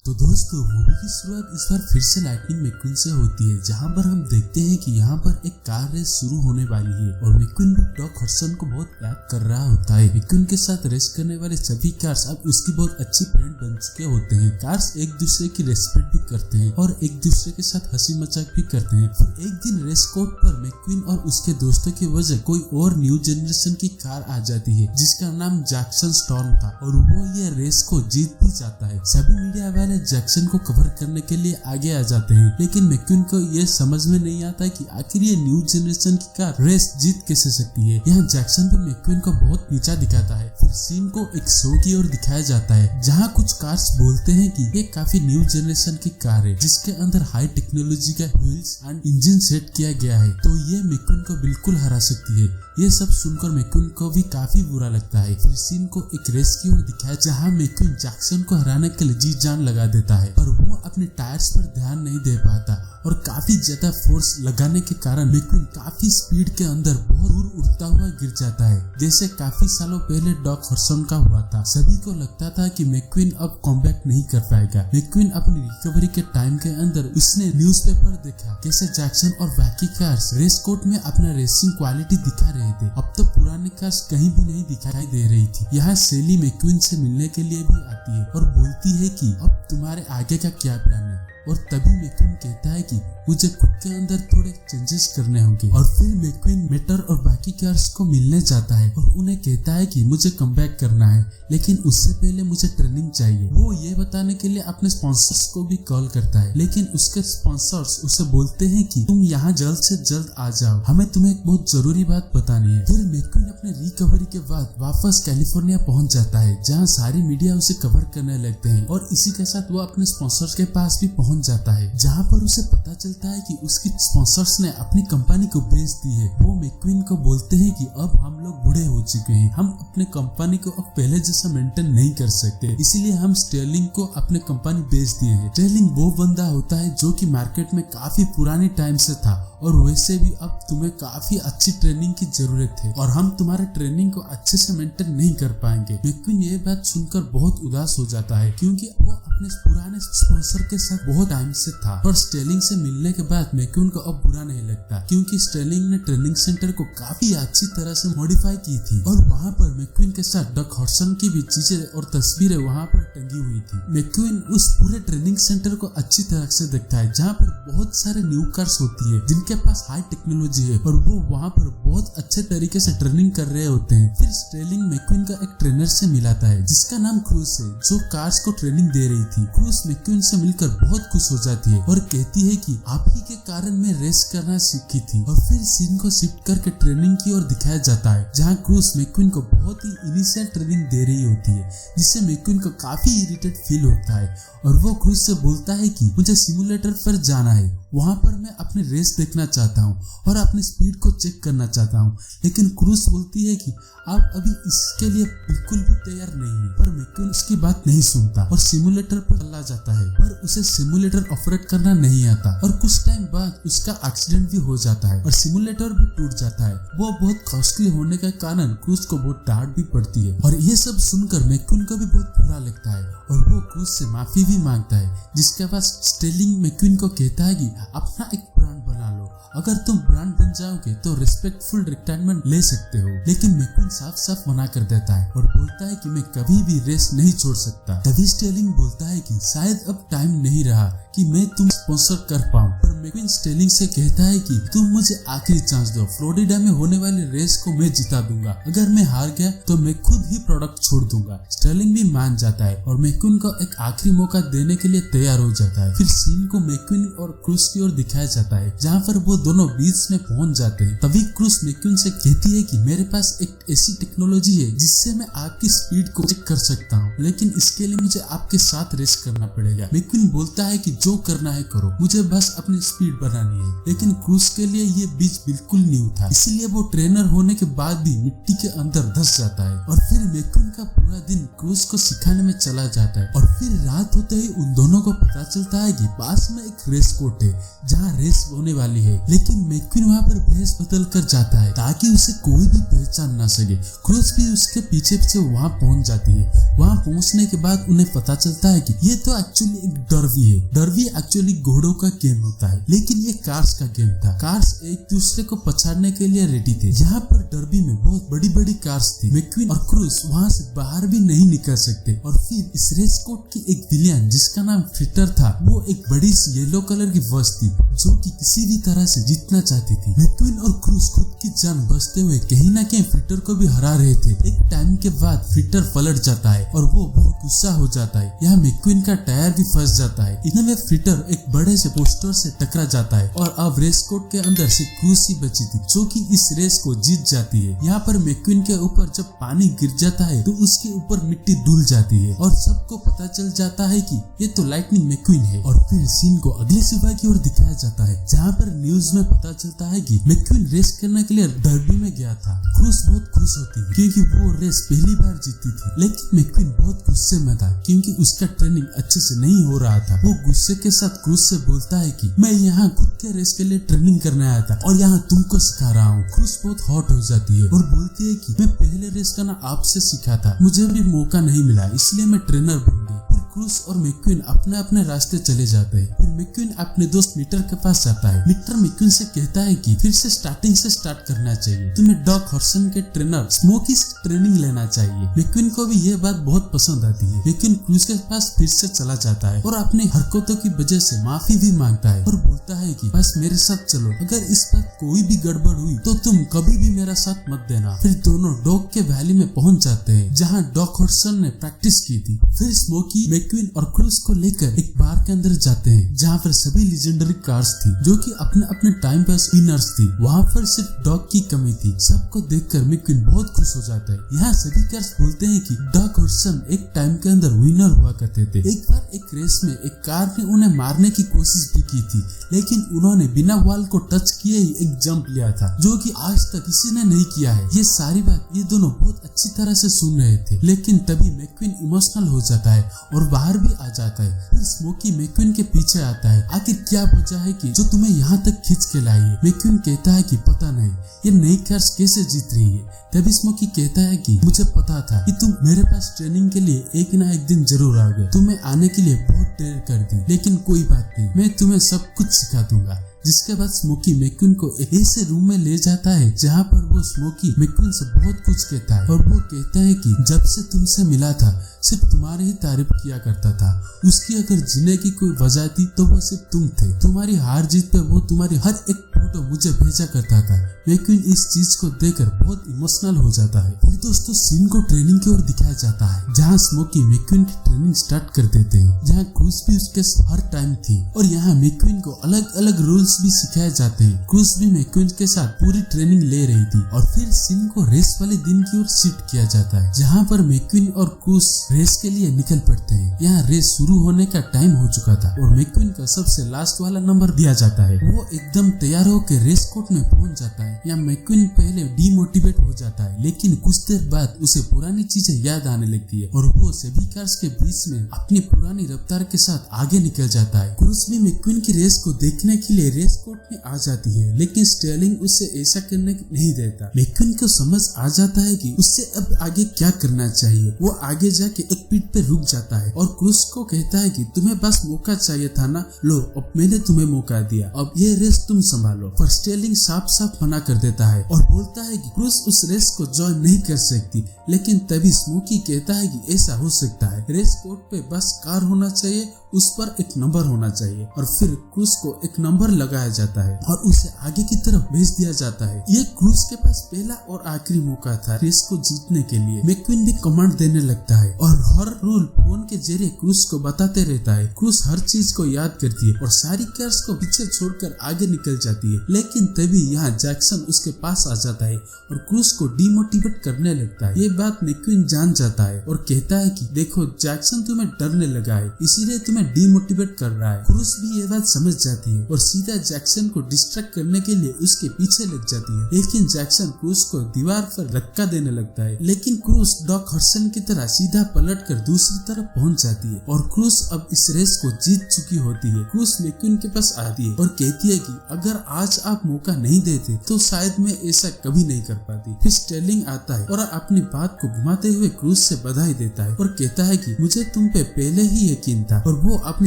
तो दोस्तों मूवी की शुरुआत इस बार फिर से लाइटनिंग मैक्वीन से होती है, जहां पर हम देखते हैं कि यहाँ पर एक कार रेस शुरू होने वाली है और मैक्वीन भी डॉक हडसन को बहुत याद कर रहा होता है। मैक्वीन के साथ रेस करने वाले सभी कार्स अब उसकी बहुत अच्छी फ्रेंड बन चुके होते हैं। कार्स एक दूसरे की रेस्पेक्ट भी करते हैं और एक दूसरे के साथ हंसी मजाक भी करते हैं। फिर एक दिन रेस कोर्स पर मैक्वीन और उसके दोस्तों की वजह कोई और न्यू जनरेशन की कार आ जाती है जिसका नाम जैक्सन स्टॉर्म था और वो ये रेस को जीत भी जाता है। सभी मीडिया वाले जैक्सन को कवर करने के लिए आगे आ जाते हैं, लेकिन मैक्वीन को ये समझ में नहीं आता कि आखिर ये न्यू जनरेशन की कार रेस जीत कैसे सकती है। यहाँ जैक्सन भी मैक्वीन को बहुत नीचा दिखाता है। फिर सीन को एक शो की ओर दिखाया जाता है जहाँ कुछ कार्स बोलते हैं कि ये काफी न्यू जनरेशन की कार है जिसके अंदर हाई टेक्नोलॉजी का व्हील्स एंड इंजन सेट किया गया है, तो ये मैक्वीन को बिल्कुल हरा सकती है। ये सब सुनकर मैक्वीन को भी काफी बुरा लगता है। फिर सीन को एक रेस की ओर दिखाया जहाँ मैक्वीन जैक्सन को हराने के लिए जी जान लगा देता है, पर वो अपने टायर्स पर ध्यान नहीं दे पाता और काफी ज्यादा फोर्स लगाने के कारण मैक्वीन काफी स्पीड के अंदर बहुत दूर उड़ता हुआ गिर जाता है, जैसे काफी सालों पहले डॉक हडसन का हुआ था। सभी को लगता था कि मैक्वीन अब कॉमबैक नहीं कर पाएगा। मैक्वीन अपनी रिकवरी के टाइम के अंदर उसने न्यूज़पेपर देखा कैसे जैक्सन और बाकी कार्स रेस कोर्ट में अपना रेसिंग क्वालिटी दिखा रहे थे। अब तो पुरानी कार्स कहीं भी नहीं दिखाई दे रही थी। यहाँ सेली मैक्वीन से मिलने के लिए भी आती है और बोलती है कि अब तुम्हारे आगे का क्या प्लान है, और तभी मैक्वीन कहता है कि मुझे खुद के अंदर थोड़े चेंजेस करने होंगे। और फिर मैक्वीन मेटर और बाकी कार्स को मिलने जाता है और उन्हें कहता है कि मुझे कमबैक करना है, लेकिन उससे पहले मुझे ट्रेनिंग चाहिए। वो ये बताने के लिए अपने स्पॉन्सर्स को भी कॉल करता है, लेकिन उसके स्पॉन्सर्स उसे बोलते हैं कि तुम यहाँ जल्द से जल्द आ जाओ, हमें तुम्हें एक बहुत जरूरी बात बतानी है। फिर मैक्वीन अपने रिकवरी के बाद वापस कैलिफोर्निया पहुंच जाता है जहाँ सारी मीडिया उसे कवर करने लगते हैं और इसी के साथ वो अपने स्पॉन्सर्स के पास भी पहुंच जाता है जहाँ पर उसे पता चलता है कि उसकी स्पॉन्सर्स ने अपनी कंपनी को बेच दी है। वो मैक्वीन को बोलते हैं कि अब हम लोग बूढ़े हो चुके हैं, हम अपने कंपनी को अब पहले जैसा मेंटेन नहीं कर सकते, इसीलिए हम स्टेर्लिंग को अपने कंपनी बेच दिए हैं। स्टेर्लिंग वो बंदा होता है जो कि मार्केट में काफी पुरानी टाइम से था और वैसे भी अब तुम्हें काफी अच्छी ट्रेनिंग की जरूरत है और हम तुम्हारे ट्रेनिंग को अच्छे से मेंटेन नहीं कर पाएंगे। मैक्वीन ये बात सुनकर बहुत उदास हो जाता है क्योंकि वो अपने पुराने स्पॉन्सर के साथ बहुत टाइम से था और स्टेर्लिंग से मिलने के बाद मैक्वीन को अब बुरा नहीं लगता क्योंकि स्टेर्लिंग ने ट्रेनिंग सेंटर को काफी अच्छी तरह से मॉडिफाई की थी और वहाँ पर मैक्वीन के साथ डॉक हडसन की भी चीजें और तस्वीरें वहाँ पर टंगी हुई थी। मैक्वीन उस पूरे ट्रेनिंग सेंटर को अच्छी तरह से देखता है जहाँ पर बहुत सारे न्यू कार्स होती है जिनके पास हाई टेक्नोलॉजी है और वो वहाँ पर बहुत अच्छे तरीके से ट्रेनिंग कर रहे होते हैं। फिर स्टेर्लिंग मैक्वीन का एक ट्रेनर से मिलाता है जिसका नाम क्रूस है जो कार्स को ट्रेनिंग दे रही थी। क्रूस मैक्वीन से मिलकर बहुत खुश हो जाती है और कहती है कि आप ही के कारण मैं रेस करना सीखी थी। और फिर सीन को शिफ्ट करके ट्रेनिंग की ओर दिखाया जाता है जहाँ क्रूस मैक्वीन को बहुत ही इनिशियल ट्रेनिंग दे रही होती है जिससे मैक्वीन को काफी इरिटेट फील होता है और वो क्रूस से बोलता है कि मुझे सिमुलेटर पर जाना है, वहाँ पर मैं अपनी रेस देखना चाहता हूँ और अपनी स्पीड को चेक करना चाहता हूँ। लेकिन क्रूस बोलती है कि आप अभी इसके लिए बिल्कुल भी तैयार नहीं है, पर मैक्वीन उसकी बात नहीं सुनता और सिमुलेटर पर चला जाता है, पर उसे सिमुलेटर ऑपरेट करना नहीं आता और कुछ टाइम बाद उसका एक्सीडेंट भी हो जाता है और सिमुलेटर भी टूट जाता है। वो बहुत कॉस्टली होने के कारण क्रूस को बहुत डांट भी पड़ती है और ये सब सुनकर मैक्वीन को भी बहुत बुरा लगता है और वो क्रूस से माफी भी मांगता है, जिसके बाद स्टेर्लिंग मैक्वीन को कहता है कि अपना एक ब्रांड बना लो, अगर तुम ब्रांड बन जाओगे तो रिस्पेक्टफुल रिटायरमेंट ले सकते हो। लेकिन मैक्वीन साफ साफ मना कर देता है और बोलता है कि मैं कभी भी रेस नहीं छोड़ सकता। तभी स्टेर्लिंग बोलता है कि शायद अब टाइम नहीं रहा कि मैं तुम स्पॉन्सर कर पाऊं, पर मैक्वीन स्टेर्लिंग से कहता है कि तुम मुझे आखिरी चांस दो, फ्लोरिडा में होने वाली रेस को मैं जिता दूंगा, अगर मैं हार गया तो मैं खुद ही प्रोडक्ट छोड़ दूंगा। स्टेर्लिंग भी मान जाता है और मैक्वीन को एक आखिरी मौका देने के लिए तैयार हो जाता है। फिर सीन को मैक्वीन और क्रूस की ओर दिखाया जाता है जहाँ पर वो दोनों बीच में पहुंच जाते हैं। तभी क्रूस मैक्वीन से कहती है कि मेरे पास एक ऐसी टेक्नोलॉजी है जिससे मैं आपकी स्पीड को चेक कर सकता हूँ, लेकिन इसके लिए मुझे आपके साथ रेस करना पड़ेगा। मैक्वीन बोलता है कि जो करना है करो, मुझे बस अपनी स्पीड बनानी है। लेकिन क्रूस के लिए ये बीच बिल्कुल न्यू था, इसलिए वो ट्रेनर होने के बाद भी मिट्टी के अंदर धंस जाता है और फिर मैक्वीन का पूरा दिन क्रूस को सिखाने में चला जाता है। और फिर रात होते ही उन दोनों को पता चलता है कि पास में एक रेस कोर्ट है जहाँ रेस होने वाली है, लेकिन मैक्विन वहाँ पर भेष बदल कर जाता है ताकि उसे कोई भी पहचान ना सके। क्रूस भी उसके पीछे पीछे वहाँ पहुंच जाती है। वहाँ पहुंचने के बाद उन्हें पता चलता है कि ये तो एक्चुअली एक डर्बी है। डर्बी एक्चुअली घोड़ों का गेम होता है, लेकिन ये कार्स का गेम था। कार्स एक दूसरे को पछाड़ने के लिए रेडी थे। यहाँ पर डर्बी में बहुत बड़ी बड़ी कार्स थी। मैक्विन और क्रूस वहाँ से बाहर भी नहीं निकल सकते। और फिर इस रेस कोर्ट की एक विलियन जिसका नाम फ्रिटर था, वो एक बड़ी सी येलो कलर की बस थी जो कि किसी भी तरह से जीतना चाहती थी। मैक्विन और क्रूस खुद की जान बचते हुए कहीं ना कहीं फ्रिटर को भी हरा रहे थे। एक टाइम के बाद फ्रिटर पलट जाता है और वो बहुत गुस्सा हो जाता है। यहाँ मैक्विन का टायर भी फंस जाता है। इतने में फ्रिटर एक बड़े से पोस्टर से टकरा जाता है और अब रेस कोर्ट के अंदर से क्रूस ही बची थी जो कि इस रेस को जीत जाती है। यहाँ पर मैक्विन के ऊपर जब पानी गिर जाता है तो उसके ऊपर मिट्टी धुल जाती है और सबको पता चल जाता है कि ये तो लाइटनिंग मैक्विन है। और फिर सीन को अगले सुबह की ओर दिखाया जाता है जहाँ पर न्यूज में पता चलता है कि मैक्विन रेस करने के लिए डर्बी में गया था। क्रूस बहुत खुश होती है क्योंकि वो रेस पहली बार जीती थी, लेकिन मैक्विन बहुत गुस्से में था क्योंकि उसका ट्रेनिंग अच्छे से नहीं हो रहा था। वो गुस्से के साथ क्रूस से बोलता है कि मैं यहाँ खुद के रेस के लिए ट्रेनिंग करने आया था और यहाँ तुमको सिखा रहा हूँ। क्रूस बहुत हॉट हो जाती है और बोलती है कि मैं पहले रेस करना आपसे सीखा था, मुझे भी मौका नहीं मिला इसलिए मैं ट्रेनर बन गई। फिर क्रूस और मैक्विन अपने अपने रास्ते चले जाते हैं। फिर मैक्विन अपने दोस्त मीटर के पास जाता है। मीटर मैक्विन से कहता है कि फिर से स्टार्टिंग से स्टार्ट करना चाहिए, तुम्हें डॉग हॉर्सन के ट्रेनर स्मोकी से ट्रेनिंग लेना चाहिए। मैक्विन को भी ये बात बहुत पसंद आती है। मैक्विन क्रूस के पास फिर से चला जाता है और अपनी हरकतों की वजह से माफी भी मांगता है और बोलता है कि बस मेरे साथ चलो, अगर इस बार कोई भी गड़बड़ हुई तो तुम कभी भी मेरा साथ मत देना। फिर दोनों डॉग के वैली में पहुंच जाते हैं जहाँ डॉग हॉर्सन ने प्रैक्टिस की थी। फिर स्मोकी मैक्विन और क्रूस को लेकर एक बार के अंदर जाते हैं जहाँ पर सभी लीजेंडरी कार्स थी जो कि अपने अपने टाइम पास विनर्स थी। वहाँ पर सिर्फ डॉग की कमी थी। सबको देखकर मैक्विन बहुत खुश हो जाता है। यहाँ सभी कार्स बोलते हैं कि डॉग हॉर्सन एक टाइम के अंदर विनर हुआ करते थे। एक बार एक रेस में एक कार ने उन्हें मारने की कोशिश भी की थी, लेकिन उन्होंने बिना वॉल को टच किए ही एक जंप लिया था जो कि आज तक किसी ने नहीं किया है। ये सारी बात ये दोनों बहुत अच्छी तरह से सुन रहे थे, लेकिन तभी मैक्विन इमोशनल हो जाता है और बाहर भी आ जाता है। फिर स्मोकी मैक्विन के पीछे आता है। आखिर क्या वजह है कि जो तुम्हें यहाँ तक खींच के लाई है? मैक्विन कहता है कि पता नहीं, ये नई कार्स कैसे जीत रही है। तभी स्मोकी कहता है कि मुझे पता था कि तुम मेरे पास ट्रेनिंग के लिए एक ना एक दिन जरूर आओगे। तुम्हें आने के लिए बहुत देर कर दी, लेकिन कोई बात नहीं, मैं तुम्हें सब कुछ सिखा दूंगा। जिसके बाद स्मोकी मैक्विन को एक ऐसे रूम में ले जाता है जहाँ पर वो स्मोकी मैक्विन से बहुत कुछ कहता है और वो कहता है कि जब से तुमसे मिला था सिर्फ तुम्हारी ही तारीफ किया करता था। उसकी अगर जीने की कोई वजह थी तो वो सिर्फ तुम थे। तुम्हारी हार जीत पे वो तुम्हारी हर एक फोटो मुझे भेजा करता था। मैक्विन इस चीज को देखकर बहुत इमोशनल हो जाता है। फिर दोस्तों सीन को ट्रेनिंग की ओर दिखाया जाता है जहाँ स्मोकी मैक्विन की ट्रेनिंग स्टार्ट कर देते हैं, जहाँ क्रूस भी उसके हर टाइम थी और यहाँ मैक्विन को अलग अलग रूल्स भी सिखाए जाते हैं। क्रूस भी मैक्विन के साथ पूरी ट्रेनिंग ले रही थी और फिर सीन को रेस वाले दिन की ओर शिफ्ट किया जाता है जहाँ पर मैक्विन और क्रूस रेस के लिए निकल पड़ते हैं। यहाँ रेस शुरू होने का टाइम हो चुका था और मैक्विन का सबसे लास्ट वाला नंबर दिया जाता है। वो एकदम तैयार होकर रेस कोर्ट में पहुंच जाता है। यहाँ मैक्विन पहले डीमोटिवेट हो जाता है, लेकिन कुछ देर बाद उसे पुरानी चीजें याद आने लगती है और वो सभी कार्स के बीच में अपनी पुरानी रफ्तार के साथ आगे निकल जाता है। क्रूस भी मैक्विन की रेस को देखने के लिए रेस कोर्ट में आ जाती है, लेकिन स्टेर्लिंग उसे ऐसा करने नहीं देता। मैक्विन को समझ आ जाता है कि उससे अब आगे क्या करना चाहिए। वो आगे जाके एक पीठ पे रुक जाता है और क्रूस को कहता है कि तुम्हें बस मौका चाहिए था ना, लो अब मैंने तुम्हें मौका दिया, अब ये रेस तुम संभालो। पर स्टेर्लिंग साफ साफ मना कर देता है और बोलता है कि क्रूस उस रेस को ज्वाइन नहीं कर सकती। लेकिन तभी स्मोकी कहता है कि ऐसा हो सकता है, रेस कोर्ट पे बस कार होना चाहिए, उस पर एक नंबर होना चाहिए और फिर क्रूस को एक नंबर लगाया जाता है और उसे आगे की तरफ भेज दिया जाता है। ये क्रूस के पास पहला और आखिरी मौका था रेस को जीतने के लिए। मैक्विन भी कमांड देने लगता है और हर रूल फोन के जरिए क्रूस को बताते रहता है। क्रूस हर चीज को याद करती है और सारी कार्स को पीछे छोड़कर आगे निकल जाती है। लेकिन तभी यहाँ जैक्सन उसके पास आ जाता है और क्रूस को डिमोटिवेट करने लगता है। ये बात मैक्विन जान जाता है और कहता है कि देखो जैक्सन तुम्हें डरने लगा है, इसीलिए तुम्हें उन्हें डिमोटिवेट कर रहा है। क्रूस भी ये बात समझ जाती है और सीधा जैक्सन को डिस्ट्रैक्ट करने के लिए उसके पीछे लग जाती है, लेकिन जैक्सन क्रूस को दीवार पर धक्का देने लगता है, लेकिन क्रूस डॉक हडसन की तरह सीधा पलटकर दूसरी तरफ पहुंच जाती है और क्रूस अब इस रेस को जीत चुकी होती है। क्रूस मैक्विन के पास आती है और कहती है कि अगर आज आप मौका नहीं देते तो शायद मैं ऐसा कभी नहीं कर पाती। फिर स्टेर्लिंग आता है और अपनी बात को घुमाते हुए क्रूस से बधाई देता है और कहता है कि मुझे तुम पे पहले ही यकीन था, और वो अपनी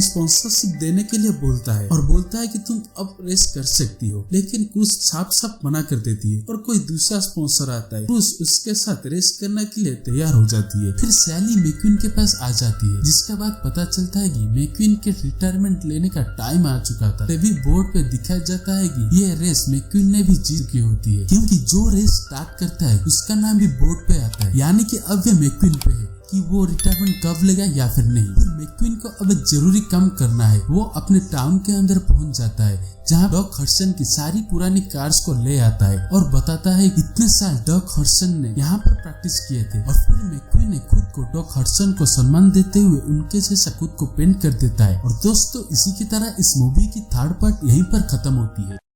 स्पॉन्सरशिप देने के लिए बोलता है और बोलता है कि तुम अब रेस कर सकती हो, लेकिन क्रूस साफ साफ मना कर देती है और कोई दूसरा स्पॉन्सर आता है। क्रूस उसके साथ रेस करने के लिए तैयार हो जाती है। फिर सैली मैक्विन के पास आ जाती है, जिसके बाद पता चलता है कि मैक्विन के रिटायरमेंट लेने का टाइम आ चुका था। तभी बोर्ड पे दिखाया जाता है कि ये रेस मैक्विन ने भी जीत चुकी होती है, क्योंकि जो रेस स्टार्ट करता है उसका नाम भी बोर्ड पे आता है, यानी कि अब ये मैक्विन पे है कि वो रिटायरमेंट कब लेगा या फिर नहीं। फिर मैक्विन को अब एक जरूरी काम करना है। वो अपने टाउन के अंदर पहुंच जाता है, जहां डॉक हडसन की सारी पुरानी कार्स को ले आता है और बताता है कि इतने साल डॉक हडसन ने यहाँ पर प्रैक्टिस किए थे। और फिर मैक्विन ने खुद को डॉक हडसन को सम्मान देते हुए उनके जैसा खुद को पेंट कर देता है। और दोस्तों, इसी की तरह इस मूवी की थर्ड पार्ट यहीं पर खत्म होती है।